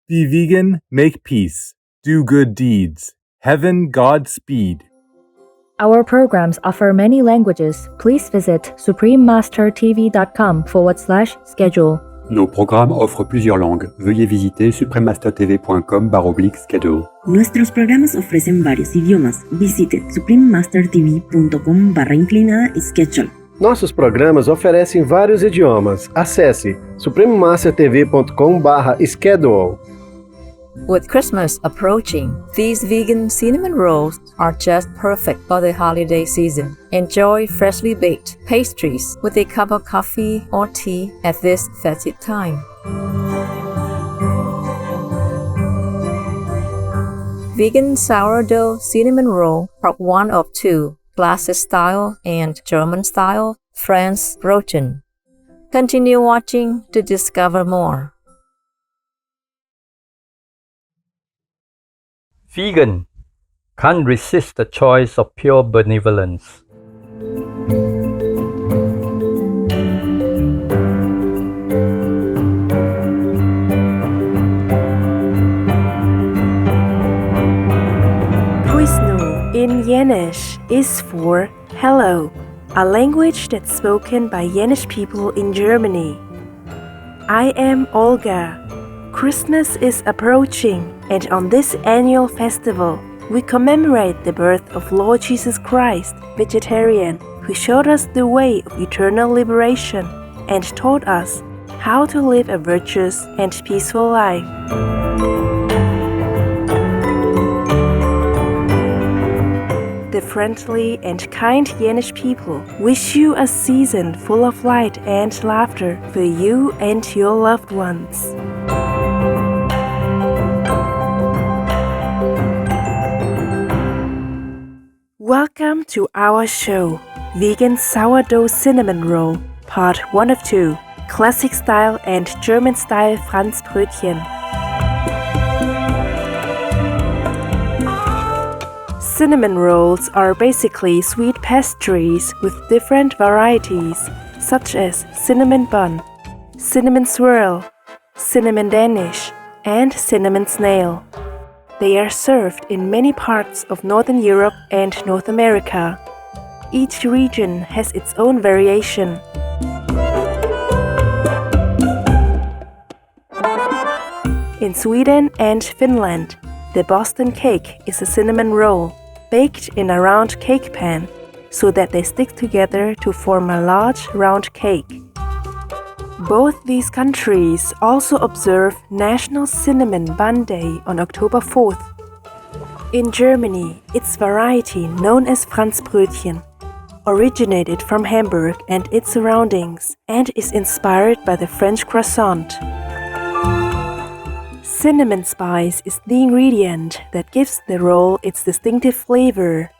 Be vegan, make peace, do good deeds. Heaven, Godspeed. Our programs offer many languages. Please visit suprememastertv.com/schedule. Nos programmes offrent plusieurs langues. Veuillez visiter suprememastertv.com/schedule. Nuestros programas ofrecen varios idiomas. Visite suprememastertv.com/schedule. Nossos programas oferecem vários idiomas. Acesse suprememastertv.com/schedule. With Christmas approaching, these vegan cinnamon rolls are just perfect for the holiday season. Enjoy freshly baked pastries with a cup of coffee or tea at this festive time. Vegan Sourdough-Cinnamon-Roll are one of two, classic style and German style, Franzbrötchen. Continue watching to discover more. Vegan can't resist the choice of pure benevolence. Quizno in Yenish is for hello, a language that's spoken by Yenish people in Germany. I am Olga. Christmas is approaching, and on this annual festival, we commemorate the birth of Lord Jesus Christ, vegetarian, who showed us the way of eternal liberation and taught us how to live a virtuous and peaceful life. The friendly and kind Yenish people wish you a season full of light and laughter for you and your loved ones. Welcome to our show, Vegan Sourdough-Cinnamon-Roll, Part 1 of 2, Classic Style and German Style Franzbrötchen. Cinnamon rolls are basically sweet pastries with different varieties, such as cinnamon bun, cinnamon swirl, cinnamon Danish, and cinnamon snail. They are served in many parts of Northern Europe and North America. Each region has its own variation. In Sweden and Finland, the Boston cake is a cinnamon roll, baked in a round cake pan, so that they stick together to form a large round cake. Both these countries also observe National Cinnamon Bun Day on October 4th. In Germany, its variety, known as Franzbrötchen, originated from Hamburg and its surroundings and is inspired by the French croissant. Cinnamon spice is the ingredient that gives the roll its distinctive flavor.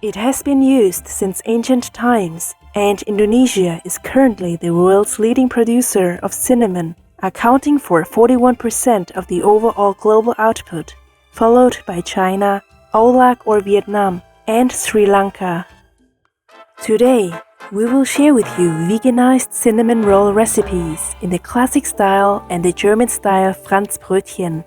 It has been used since ancient times, and Indonesia is currently the world's leading producer of cinnamon, accounting for 41% of the overall global output, followed by China, Olag or Vietnam, and Sri Lanka. Today, we will share with you veganized cinnamon roll recipes in the classic style and the German style Franzbrötchen.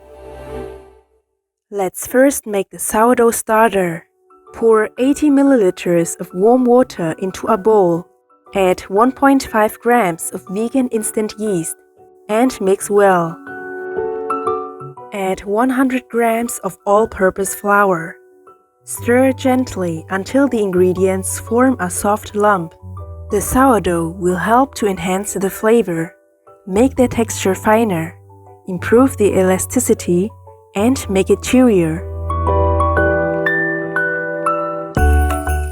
Let's first make the sourdough starter. Pour 80 milliliters of warm water into a bowl. Add 1.5 grams of vegan instant yeast and mix well. Add 100 grams of all-purpose flour. Stir gently until the ingredients form a soft lump. The sourdough will help to enhance the flavor, make the texture finer, improve the elasticity, and make it chewier.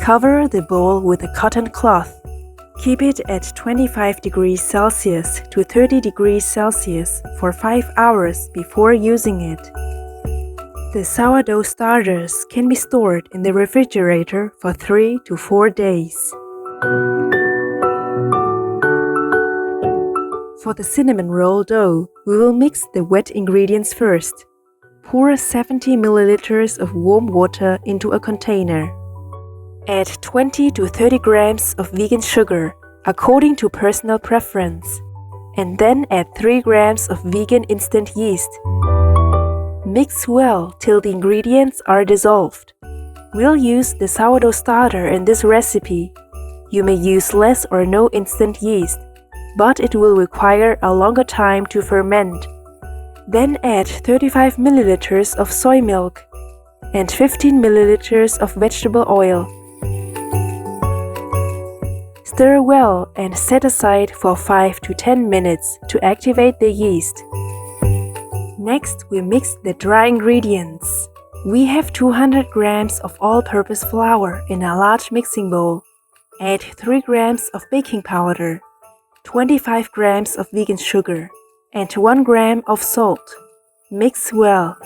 Cover the bowl with a cotton cloth. Keep it at 25 degrees Celsius to 30 degrees Celsius for 5 hours before using it. The sourdough starters can be stored in the refrigerator for 3 to 4 days. For the cinnamon roll dough, we will mix the wet ingredients first. Pour 70 milliliters of warm water into a container. Add 20 to 30 grams of vegan sugar, according to personal preference, and then add 3 grams of vegan instant yeast. Mix well till the ingredients are dissolved. We'll use the sourdough starter in this recipe. You may use less or no instant yeast, but it will require a longer time to ferment. Then add 35 ml of soy milk and 15 ml of vegetable oil. Stir well and set aside for 5 to 10 minutes to activate the yeast. Next, we mix the dry ingredients. We have 200 grams of all-purpose flour in a large mixing bowl. Add 3 grams of baking powder, 25 grams of vegan sugar, and 1 gram of salt. Mix well.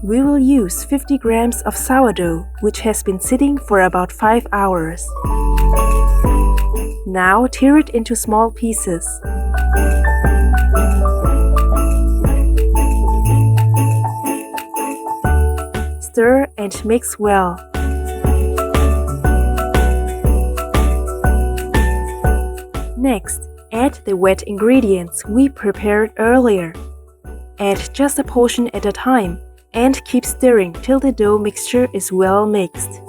We will use 50 grams of sourdough, which has been sitting for about 5 hours. Now tear it into small pieces. Stir and mix well. Next, add the wet ingredients we prepared earlier. Add just a portion at a time and keep stirring till the dough mixture is well mixed.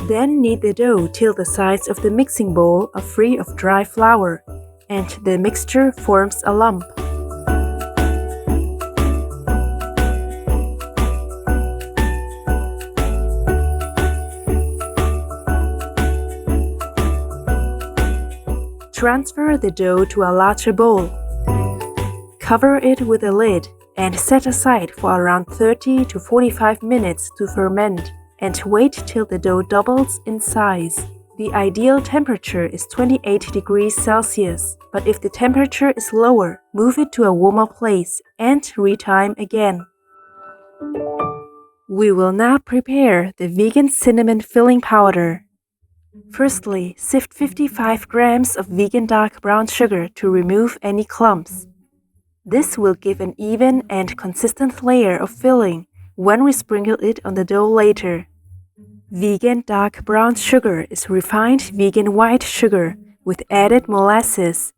Then knead the dough till the sides of the mixing bowl are free of dry flour and the mixture forms a lump. Transfer the dough to a larger bowl. Cover it with a lid and set aside for around 30 to 45 minutes to ferment and wait till the dough doubles in size. The ideal temperature is 28 degrees Celsius, but if the temperature is lower, move it to a warmer place and retime again. We will now prepare the vegan cinnamon filling powder. Firstly, sift 55 grams of vegan dark brown sugar to remove any clumps. This will give an even and consistent layer of filling when we sprinkle it on the dough later. Vegan dark brown sugar is refined vegan white sugar with added molasses,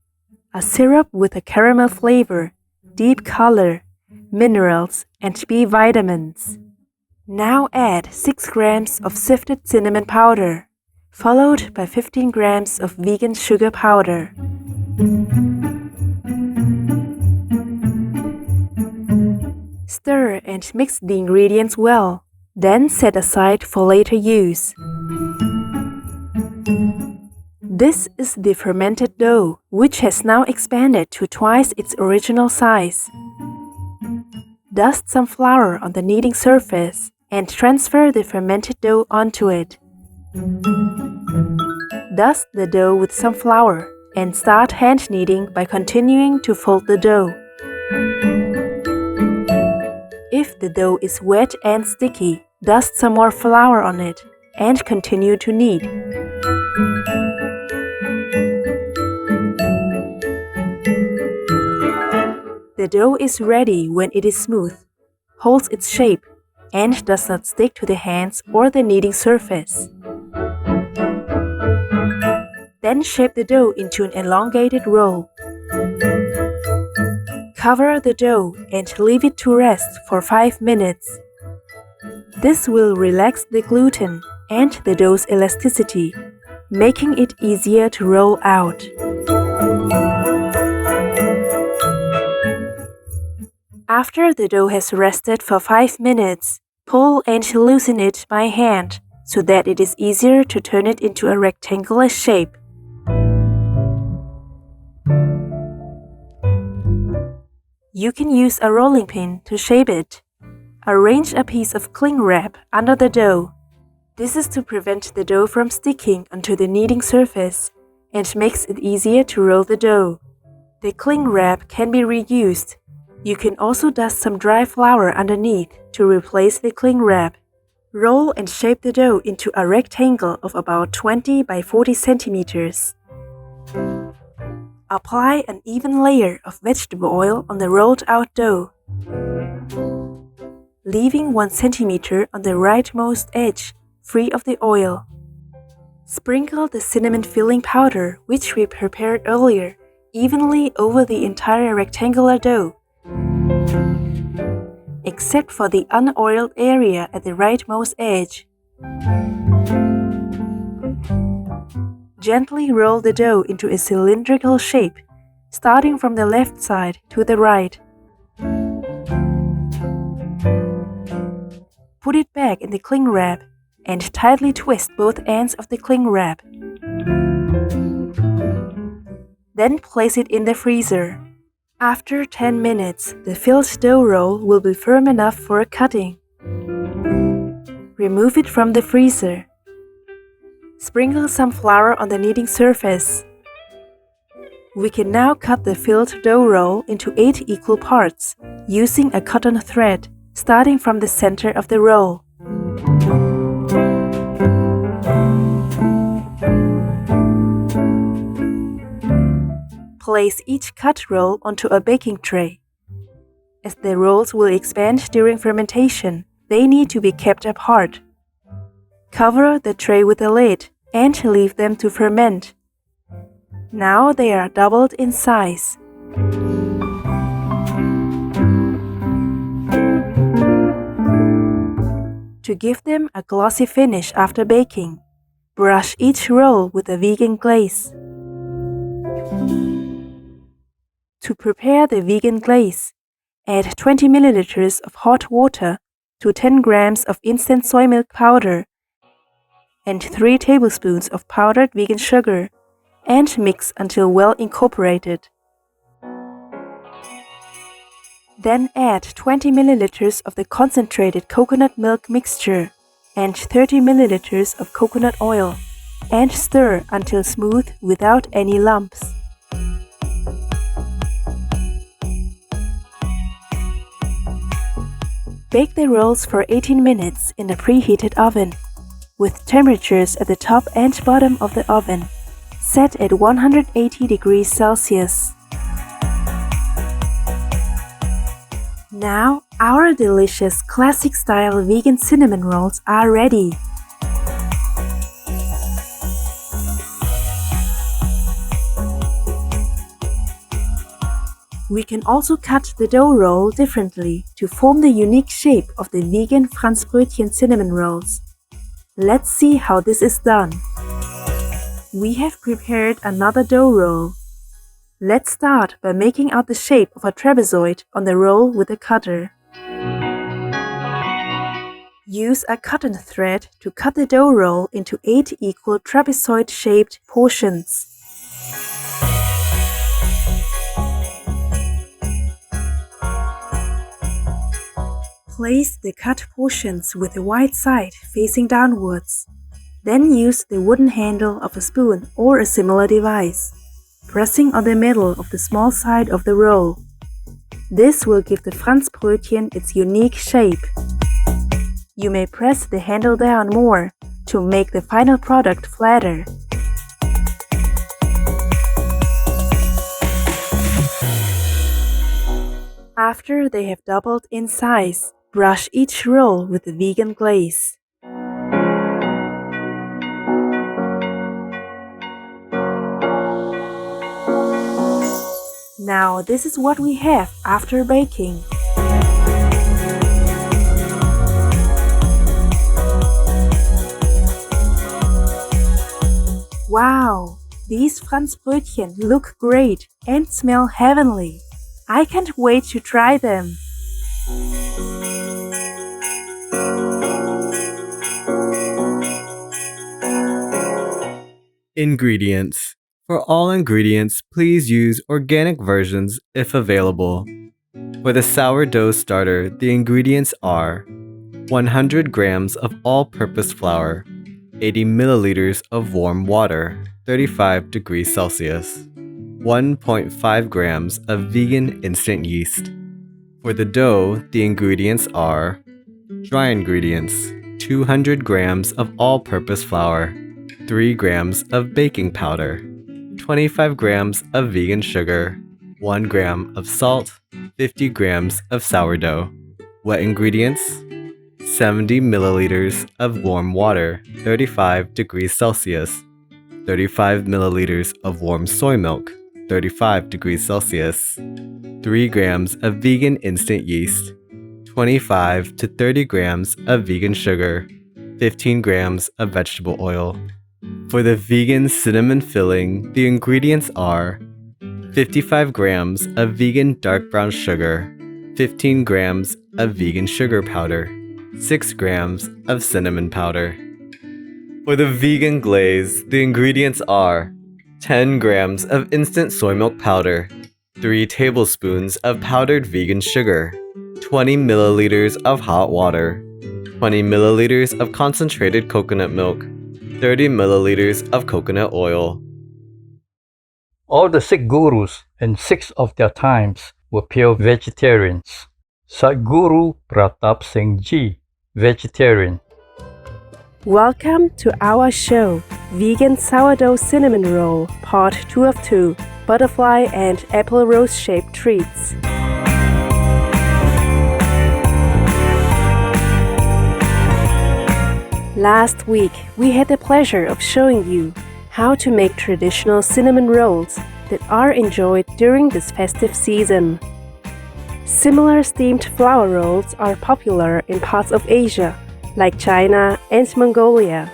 a syrup with a caramel flavor, deep color, minerals, and B vitamins. Now add 6 grams of sifted cinnamon powder, followed by 15 grams of vegan sugar powder. Stir and mix the ingredients well, then set aside for later use. This is the fermented dough, which has now expanded to twice its original size. Dust some flour on the kneading surface and transfer the fermented dough onto it. Dust the dough with some flour and start hand kneading by continuing to fold the dough. If the dough is wet and sticky, dust some more flour on it and continue to knead. The dough is ready when it is smooth, holds its shape, and does not stick to the hands or the kneading surface. Then shape the dough into an elongated roll. Cover the dough and leave it to rest for 5 minutes. This will relax the gluten and the dough's elasticity, making it easier to roll out. After the dough has rested for 5 minutes, pull and loosen it by hand so that it is easier to turn it into a rectangular shape. You can use a rolling pin to shape it. Arrange a piece of cling wrap under the dough. This is to prevent the dough from sticking onto the kneading surface and makes it easier to roll the dough. The cling wrap can be reused. You can also dust some dry flour underneath to replace the cling wrap. Roll and shape the dough into a rectangle of about 20 by 40 centimeters. Apply an even layer of vegetable oil on the rolled out dough. leaving 1 centimeter on the rightmost edge, free of the oil. Sprinkle the cinnamon filling powder, which we prepared earlier, evenly over the entire rectangular dough, except for the unoiled area at the rightmost edge. Gently roll the dough into a cylindrical shape, starting from the left side to the right. Put it back in the cling wrap and tightly twist both ends of the cling wrap. Then place it in the freezer. After 10 minutes, the filled dough roll will be firm enough for cutting. Remove it from the freezer. Sprinkle some flour on the kneading surface. We can now cut the filled dough roll into 8 equal parts, using a cotton thread, starting from the center of the roll. Place each cut roll onto a baking tray. As the rolls will expand during fermentation, they need to be kept apart. Cover the tray with a lid and leave them to ferment. Now they are doubled in size. To give them a glossy finish after baking, brush each roll with a vegan glaze. To prepare the vegan glaze, add 20 milliliters of hot water to 10 grams of instant soy milk powder and 3 tablespoons of powdered vegan sugar, and mix until well incorporated. Then add 20 milliliters of the concentrated coconut milk mixture and 30 milliliters of coconut oil, and stir until smooth without any lumps. Bake the rolls for 18 minutes in a preheated oven, with temperatures at the top and bottom of the oven, set at 180 degrees Celsius. Now, our delicious classic-style vegan cinnamon rolls are ready. We can also cut the dough roll differently to form the unique shape of the vegan Franzbrötchen cinnamon rolls. Let's see how this is done. We have prepared another dough roll. Let's start by making out the shape of a trapezoid on the roll with a cutter. Use a cotton thread to cut the dough roll into 8 equal trapezoid-shaped portions. Place the cut portions with the wide side facing downwards. Then use the wooden handle of a spoon or a similar device, pressing on the middle of the small side of the roll. This will give the Franzbrötchen its unique shape. You may press the handle down more to make the final product flatter. After they have doubled in size, brush each roll with the vegan glaze. Now this is what we have after baking. Wow! These Franzbrötchen look great and smell heavenly. I can't wait to try them. Ingredients. For all ingredients, please use organic versions if available. For the sourdough starter, the ingredients are 100 grams of all-purpose flour, 80 milliliters of warm water, 35 degrees Celsius, 1.5 grams of vegan instant yeast. For the dough, the ingredients are dry ingredients, 200 grams of all-purpose flour, 3 grams of baking powder, 25 grams of vegan sugar, 1 gram of salt, 50 grams of sourdough. Wet ingredients: 70 milliliters of warm water, 35 degrees Celsius, 35 milliliters of warm soy milk, 35 degrees Celsius, 3 grams of vegan instant yeast, 25 to 30 grams of vegan sugar, 15 grams of vegetable oil. For the vegan cinnamon filling, the ingredients are 55 grams of vegan dark brown sugar, 15 grams of vegan sugar powder, 6 grams of cinnamon powder. For the vegan glaze, the ingredients are 10 grams of instant soy milk powder, 3 tablespoons of powdered vegan sugar, 20 milliliters of hot water, 20 milliliters of concentrated coconut milk, 30 milliliters of coconut oil. All the 6 gurus in 6 of their times were pure vegetarians. Sadhguru Pratap Singh Ji, vegetarian. Welcome to our show, Vegan Sourdough Cinnamon Roll, Part 2 of 2, Butterfly and Apple Rose Shaped Treats. Last week, we had the pleasure of showing you how to make traditional cinnamon rolls that are enjoyed during this festive season. Similar steamed flour rolls are popular in parts of Asia, like China and Mongolia.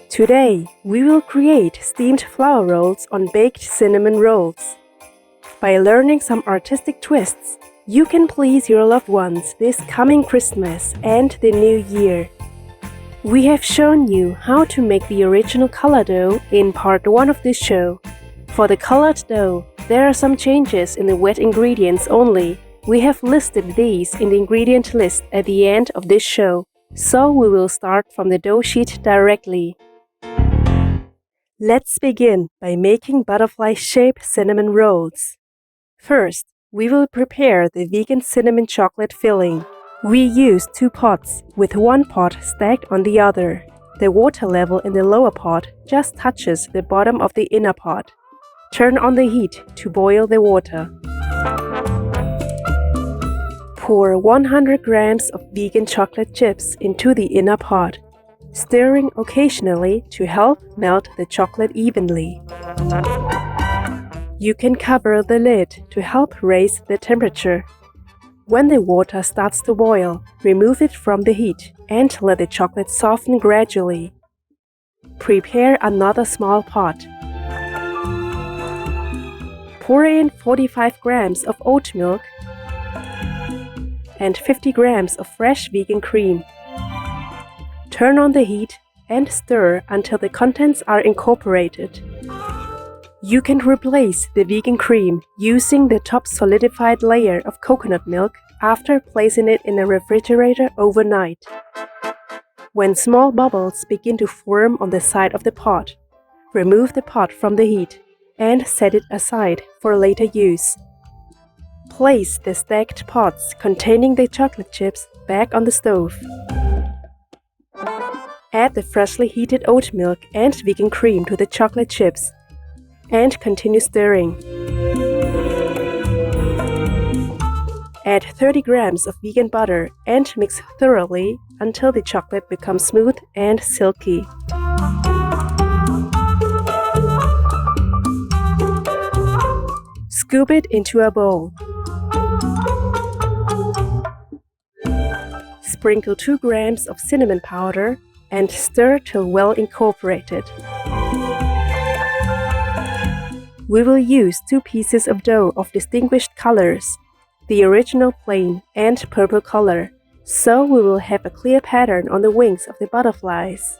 Today, we will create steamed flour rolls on baked cinnamon rolls. By learning some artistic twists, you can please your loved ones this coming Christmas and the New Year. We have shown you how to make the original color dough in part 1 of this show. For the colored dough, there are some changes in the wet ingredients only. We have listed these in the ingredient list at the end of this show, so we will start from the dough sheet directly. Let's begin by making butterfly-shaped cinnamon rolls. First, we will prepare the vegan cinnamon chocolate filling. We use 2 pots, with 1 pot stacked on the other. The water level in the lower pot just touches the bottom of the inner pot. Turn on the heat to boil the water. Pour 100 grams of vegan chocolate chips into the inner pot, stirring occasionally to help melt the chocolate evenly. You can cover the lid to help raise the temperature. When the water starts to boil, remove it from the heat and let the chocolate soften gradually. Prepare another small pot. Pour in 45 grams of oat milk and 50 grams of fresh vegan cream. Turn on the heat and stir until the contents are incorporated. You can replace the vegan cream using the top solidified layer of coconut milk after placing it in the refrigerator overnight. When small bubbles begin to form on the side of the pot, remove the pot from the heat and set it aside for later use. Place the stacked pots containing the chocolate chips back on the stove. Add the freshly heated oat milk and vegan cream to the chocolate chips and continue stirring. Add 30 grams of vegan butter and mix thoroughly until the chocolate becomes smooth and silky. Scoop it into a bowl. Sprinkle 2 grams of cinnamon powder and stir till well incorporated. We will use 2 pieces of dough of distinguished colors, the original plain and purple color, so we will have a clear pattern on the wings of the butterflies.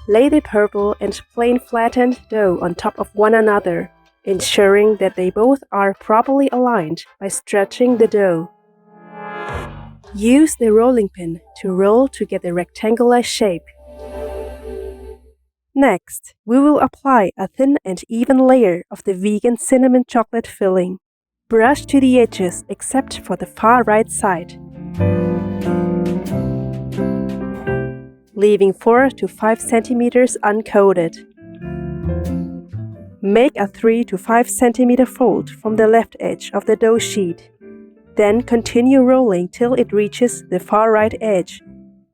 Lay the purple and plain flattened dough on top of one another, ensuring that they both are properly aligned by stretching the dough. Use the rolling pin to roll to get a rectangular shape. Next, we will apply a thin and even layer of the vegan cinnamon chocolate filling. Brush to the edges except for the far right side, leaving 4 to 5 centimeters uncoated. Make a 3 to 5 centimeter fold from the left edge of the dough sheet. Then continue rolling till it reaches the far right edge,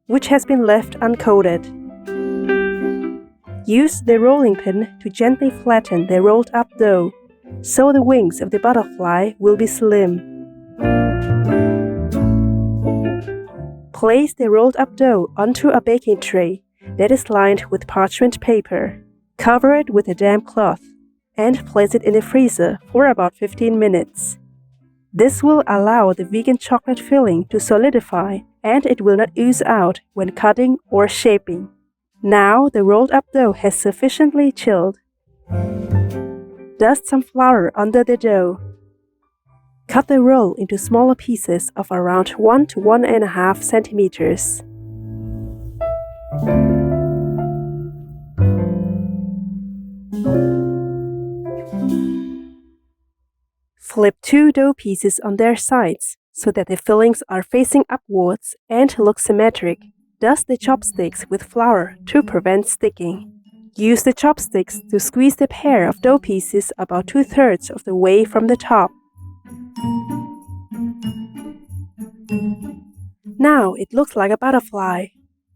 which has been left uncoated. Use the rolling pin to gently flatten the rolled up dough, so the wings of the butterfly will be slim. Place the rolled up dough onto a baking tray that is lined with parchment paper. Cover it with a damp cloth and place it in the freezer for about 15 minutes. This will allow the vegan chocolate filling to solidify and it will not ooze out when cutting or shaping. Now the rolled up dough has sufficiently chilled. Dust some flour under the dough. Cut the roll into smaller pieces of around 1 to 1.5 centimeters. Flip 2 dough pieces on their sides so that the fillings are facing upwards and look symmetric. Dust the chopsticks with flour to prevent sticking. Use the chopsticks to squeeze the pair of dough pieces about 2/3 of the way from the top. Now it looks like a butterfly.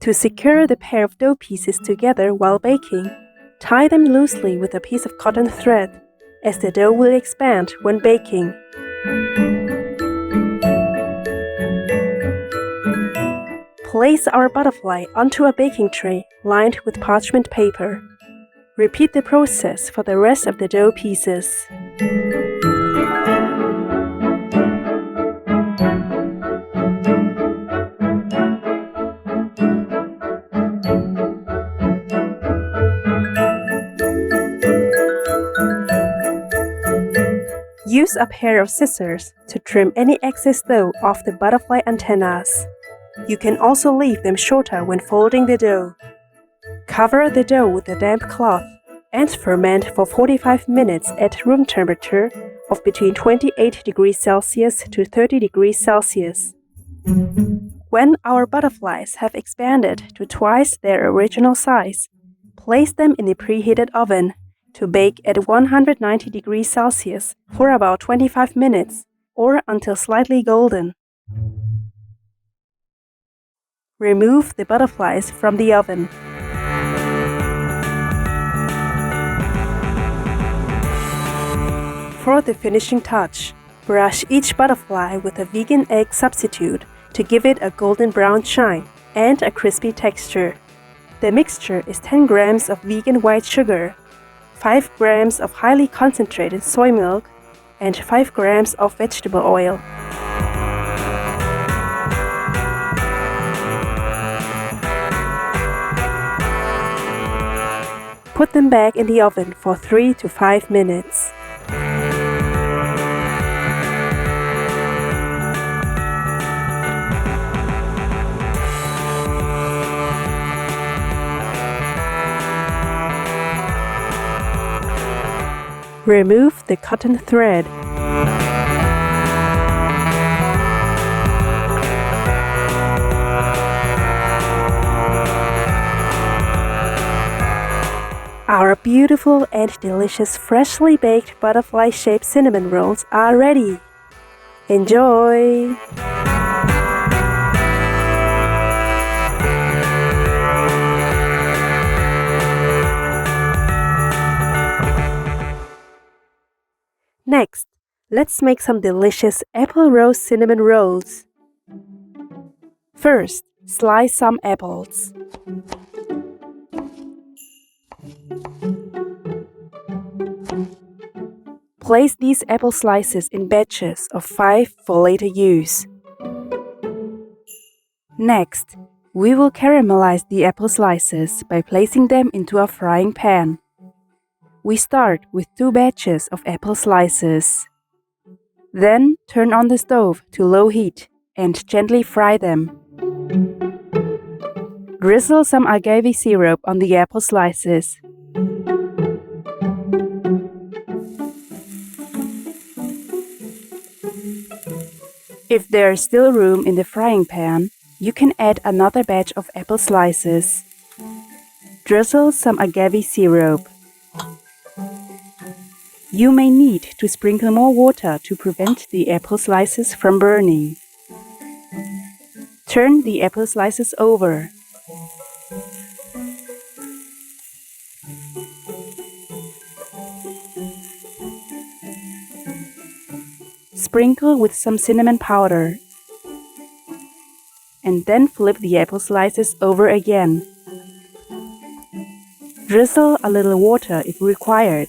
To secure the pair of dough pieces together while baking, tie them loosely with a piece of cotton thread, as the dough will expand when baking. Place our butterfly onto a baking tray lined with parchment paper. Repeat the process for the rest of the dough pieces. Use a pair of scissors to trim any excess dough off the butterfly antennas. You can also leave them shorter when folding the dough. Cover the dough with a damp cloth and ferment for 45 minutes at room temperature of between 28 degrees Celsius to 30 degrees Celsius. When our butterflies have expanded to twice their original size, place them in the preheated oven to bake at 190 degrees Celsius for about 25 minutes or until slightly golden. Remove the butterflies from the oven. For the finishing touch, brush each butterfly with a vegan egg substitute to give it a golden brown shine and a crispy texture. The mixture is 10 grams of vegan white sugar, 5 grams of highly concentrated soy milk, and 5 grams of vegetable oil. Put them back in the oven for 3 to 5 minutes. Remove the cotton thread. Our beautiful and delicious freshly baked butterfly-shaped cinnamon rolls are ready. Enjoy! Next, let's make some delicious apple roast cinnamon rolls. First, slice some apples. Place these apple slices in batches of 5 for later use. Next, we will caramelize the apple slices by placing them into a frying pan. We start with 2 batches of apple slices. Then turn on the stove to low heat and gently fry them. Drizzle some agave syrup on the apple slices. If there is still room in the frying pan, you can add another batch of apple slices. Drizzle some agave syrup. You may need to sprinkle more water to prevent the apple slices from burning. Turn the apple slices over. Sprinkle with some cinnamon powder. And then flip the apple slices over again. Drizzle a little water if required.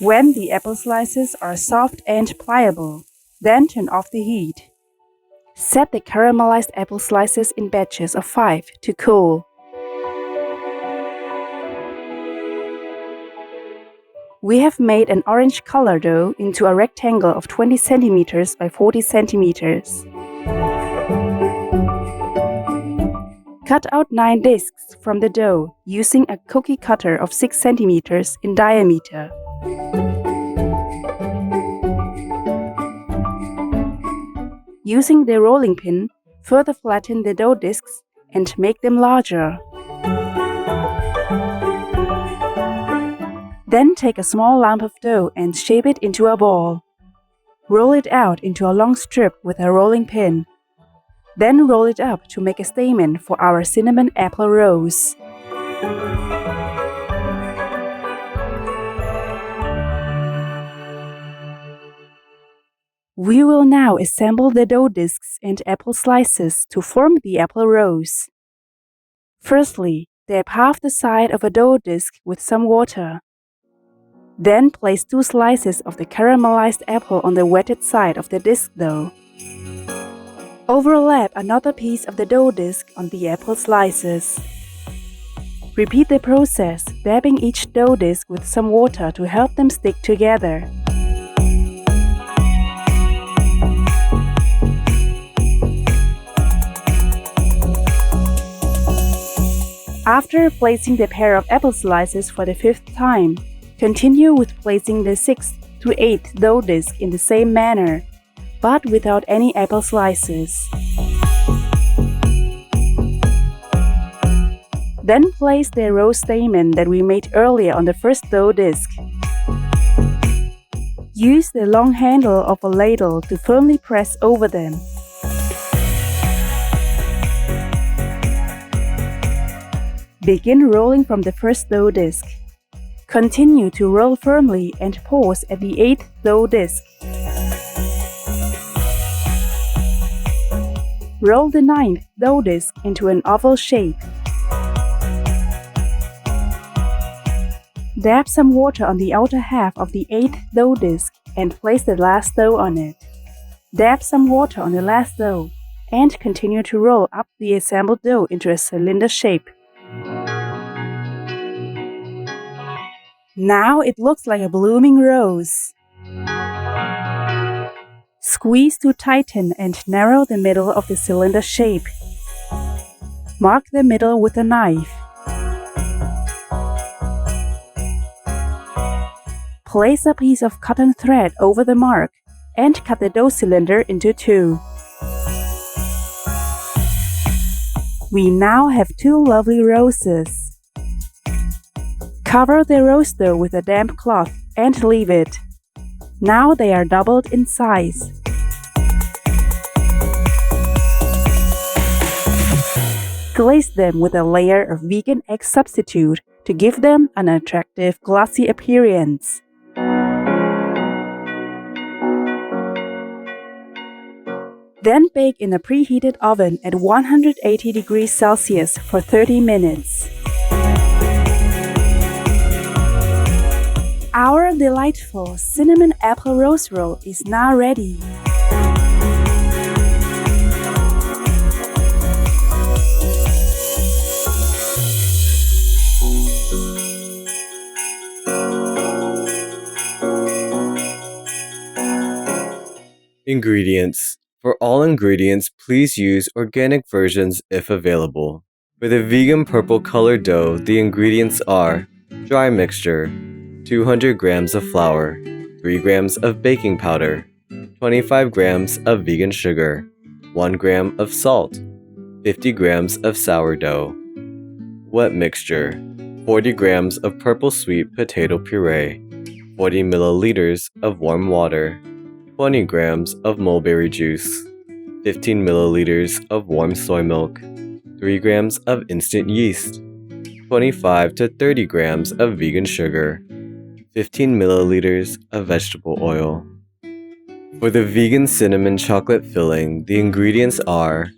When the apple slices are soft and pliable, then turn off the heat. Set the caramelized apple slices in batches of 5 to cool. We have made an orange color dough into a rectangle of 20 cm by 40 cm. Cut out 9 discs from the dough using a cookie cutter of 6 cm in diameter. Using the rolling pin, further flatten the dough discs and make them larger. Then take a small lump of dough and shape it into a ball. Roll it out into a long strip with a rolling pin. Then roll it up to make a stamen for our cinnamon apple rose. We will now assemble the dough discs and apple slices to form the apple rose. Firstly, dab half the side of a dough disc with some water. Then place 2 slices of the caramelized apple on the wetted side of the disc dough. Overlap another piece of the dough disc on the apple slices. Repeat the process, dabbing each dough disc with some water to help them stick together. After placing the pair of apple slices for the 5th time, continue with placing the 6th to 8th dough disc in the same manner, but without any apple slices. Then place the rose stamen that we made earlier on the first dough disc. Use the long handle of a ladle to firmly press over them. Begin rolling from the first dough disc. Continue to roll firmly and pause at the 8th dough disc. Roll the 9th dough disc into an oval shape. Dab some water on the outer half of the 8th dough disc and place the last dough on it. Dab some water on the last dough and continue to roll up the assembled dough into a cylinder shape. Now it looks like a blooming rose. Squeeze to tighten and narrow the middle of the cylinder shape. Mark the middle with a knife. Place a piece of cotton thread over the mark and cut the dough cylinder into 2. We now have 2 lovely roses. Cover the rose dough with a damp cloth and leave it. Now they are doubled in size. Glaze them with a layer of vegan egg substitute to give them an attractive glossy appearance. Then bake in a preheated oven at 180 degrees Celsius for 30 minutes. Our delightful cinnamon apple rose roll is now ready. Ingredients. For all ingredients, please use organic versions if available. For the vegan purple color dough, the ingredients are dry mixture, 200 grams of flour, 3 grams of baking powder, 25 grams of vegan sugar, 1 gram of salt, 50 grams of sourdough. Wet mixture, 40 grams of purple sweet potato puree, 40 milliliters of warm water, 20 grams of mulberry juice, 15 milliliters of warm soy milk, 3 grams of instant yeast, 25 to 30 grams of vegan sugar, 15 milliliters of vegetable oil. For the vegan cinnamon chocolate filling, the ingredients are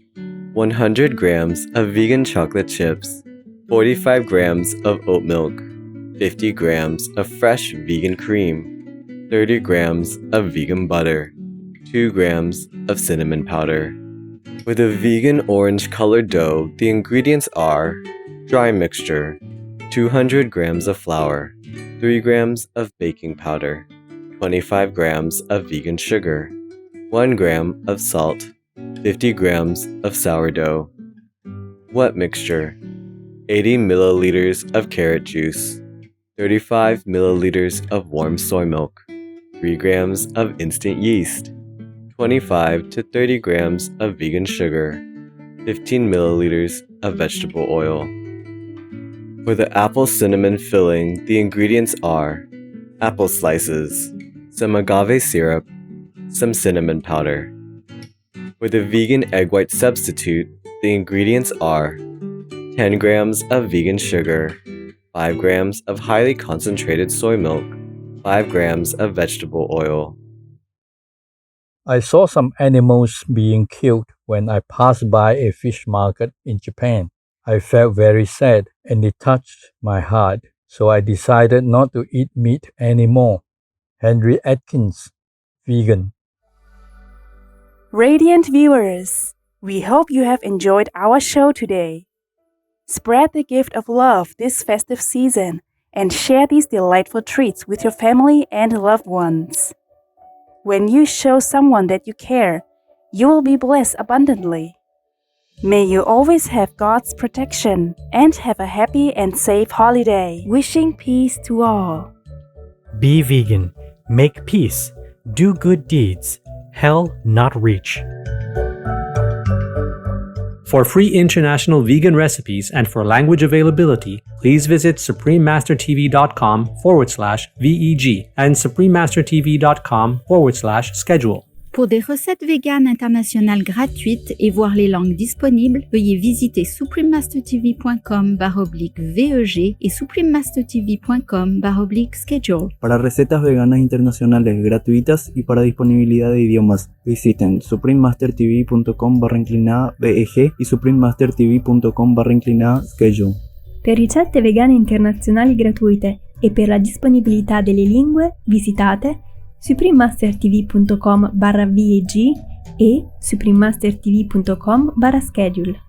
100 grams of vegan chocolate chips, 45 grams of oat milk, 50 grams of fresh vegan cream, 30 grams of vegan butter, 2 grams of cinnamon powder. For the vegan orange colored dough, the ingredients are dry mixture, 200 grams of flour, 3 grams of baking powder, 25 grams of vegan sugar, 1 gram of salt, 50 grams of sourdough. Wet mixture, 80 milliliters of carrot juice, 35 milliliters of warm soy milk, 3 grams of instant yeast, 25 to 30 grams of vegan sugar, 15 milliliters of vegetable oil. For the apple cinnamon filling, the ingredients are apple slices, some agave syrup, some cinnamon powder. For the vegan egg white substitute, the ingredients are 10 grams of vegan sugar, 5 grams of highly concentrated soy milk, 5 grams of vegetable oil. I saw some animals being killed when I passed by a fish market in Japan. I felt very sad and it touched my heart, so I decided not to eat meat anymore. Henry Atkins, vegan. Radiant viewers, we hope you have enjoyed our show today. Spread the gift of love this festive season and share these delightful treats with your family and loved ones. When you show someone that you care, you will be blessed abundantly. May you always have God's protection and have a happy and safe holiday. Wishing peace to all. Be vegan. Make peace. Do good deeds. Hell not reach. For free international vegan recipes and for language availability, please visit suprememastertv.com/VEG and suprememastertv.com/schedule. Pour des recettes véganes internationales gratuites et voir les langues disponibles, veuillez visiter suprememastertv.com/VEG et suprememastertv.com/schedule. Para recetas veganas internacionales gratuitas y para disponibilidad de idiomas, visiten suprememastertv.com/VEG y suprememastertv.com/schedule. Per ricette vegane internazionali gratuite e per la disponibilità delle lingue, visitate suprememastertv.com/VEG e suprememastertv.com/schedule.